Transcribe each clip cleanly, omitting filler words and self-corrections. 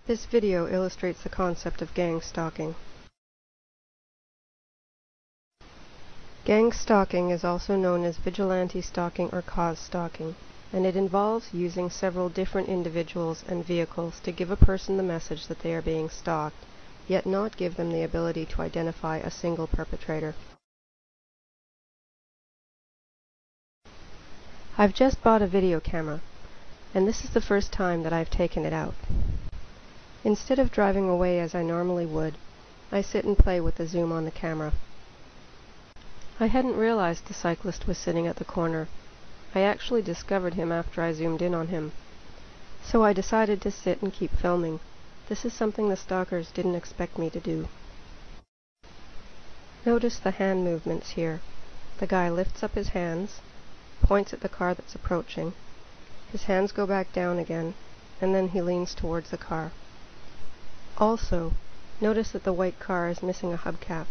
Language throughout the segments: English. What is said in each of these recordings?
This video illustrates the concept of gang stalking. Gang stalking is also known as vigilante stalking or cause stalking, and it involves using several different individuals and vehicles to give a person the message that they are being stalked, yet not give them the ability to identify a single perpetrator. I've just bought a video camera, and this is the first time that I've taken it out. Instead of driving away as I normally would, I sit and play with the zoom on the camera. I hadn't realized the cyclist was sitting at the corner. I actually discovered him after I zoomed in on him. So I decided to sit and keep filming. This is something the stalkers didn't expect me to do. Notice the hand movements here. The guy lifts up his hands, points at the car that's approaching. His hands go back down again, and then he leans towards the car. Also, notice that the white car is missing a hubcap.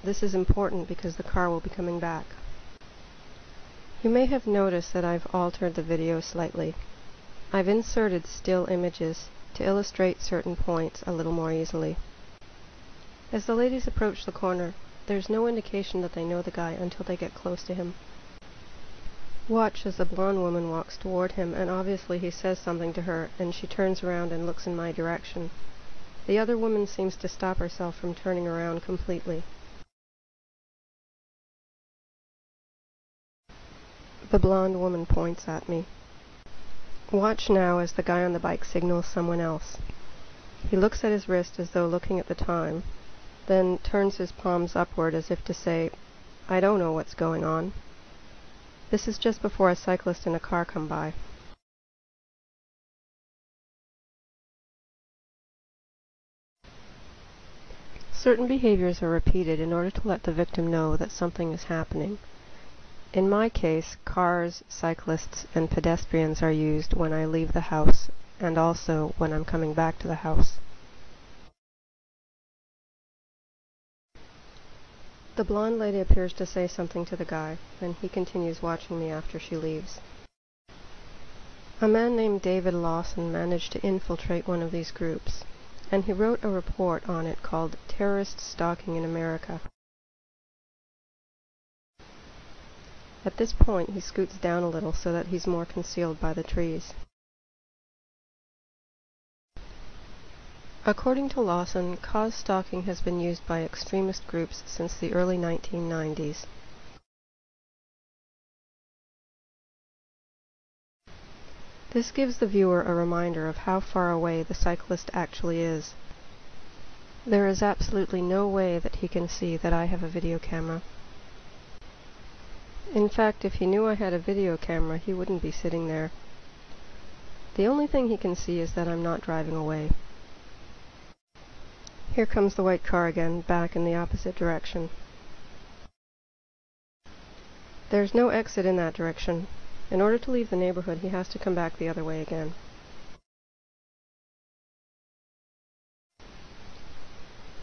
This is important because the car will be coming back. You may have noticed that I've altered the video slightly. I've inserted still images to illustrate certain points a little more easily. As the ladies approach the corner, there's no indication that they know the guy until they get close to him. Watch as the blonde woman walks toward him, and obviously he says something to her, and she turns around and looks in my direction. The other woman seems to stop herself from turning around completely. The blonde woman points at me. Watch now as the guy on the bike signals someone else. He looks at his wrist as though looking at the time, then turns his palms upward as if to say, "I don't know what's going on." This is just before a cyclist and a car come by. Certain behaviors are repeated in order to let the victim know that something is happening. In my case, cars, cyclists, and pedestrians are used when I leave the house, and also when I'm coming back to the house. The blonde lady appears to say something to the guy, and he continues watching me after she leaves. A man named David Lawson managed to infiltrate one of these groups, and he wrote a report on it called Terrorist Stalking in America. At this point, he scoots down a little so that he's more concealed by the trees. According to Lawson, cause stalking has been used by extremist groups since the early 1990s. This gives the viewer a reminder of how far away the cyclist actually is. There is absolutely no way that he can see that I have a video camera. In fact, if he knew I had a video camera, he wouldn't be sitting there. The only thing he can see is that I'm not driving away. Here comes the white car again, back in the opposite direction. There's no exit in that direction. In order to leave the neighborhood, he has to come back the other way again.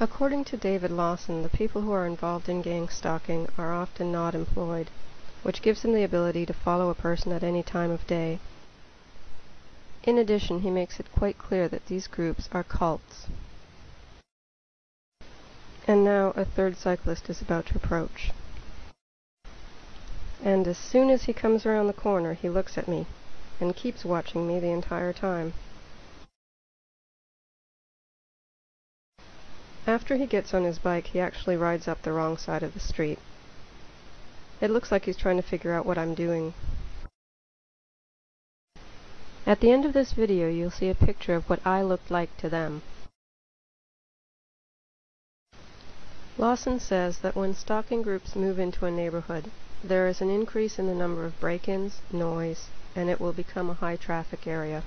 According to David Lawson, the people who are involved in gang stalking are often not employed, which gives them the ability to follow a person at any time of day. In addition, he makes it quite clear that these groups are cults. And now a third cyclist is about to approach. And as soon as he comes around the corner, he looks at me, and keeps watching me the entire time. After he gets on his bike, he actually rides up the wrong side of the street. It looks like he's trying to figure out what I'm doing. At the end of this video, you'll see a picture of what I looked like to them. Lawson says that when stalking groups move into a neighborhood, there is an increase in the number of break-ins, noise, and it will become a high-traffic area.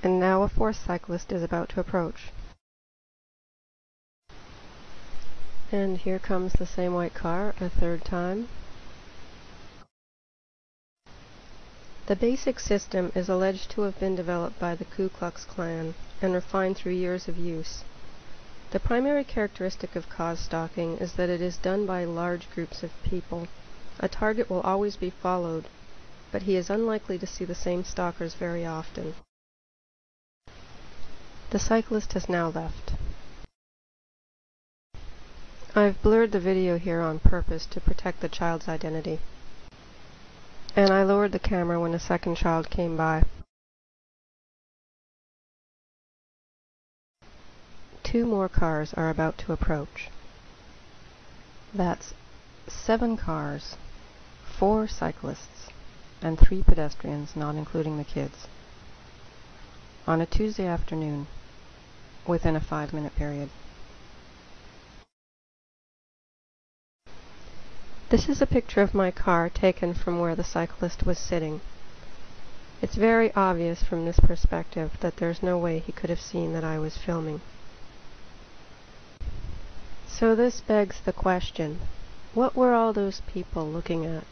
And now a fourth cyclist is about to approach. And here comes the same white car a third time. The basic system is alleged to have been developed by the Ku Klux Klan and refined through years of use. The primary characteristic of cause stalking is that it is done by large groups of people. A target will always be followed, but he is unlikely to see the same stalkers very often. The cyclist has now left. I've blurred the video here on purpose to protect the child's identity, and I lowered the camera when a second child came by. 2 more cars are about to approach. That's 7 cars, 4 cyclists, and 3 pedestrians, not including the kids, on a Tuesday afternoon, within a 5-minute period. This is a picture of my car taken from where the cyclist was sitting. It's very obvious from this perspective that there's no way he could have seen that I was filming. So this begs the question, what were all those people looking at?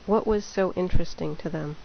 What was so interesting to them?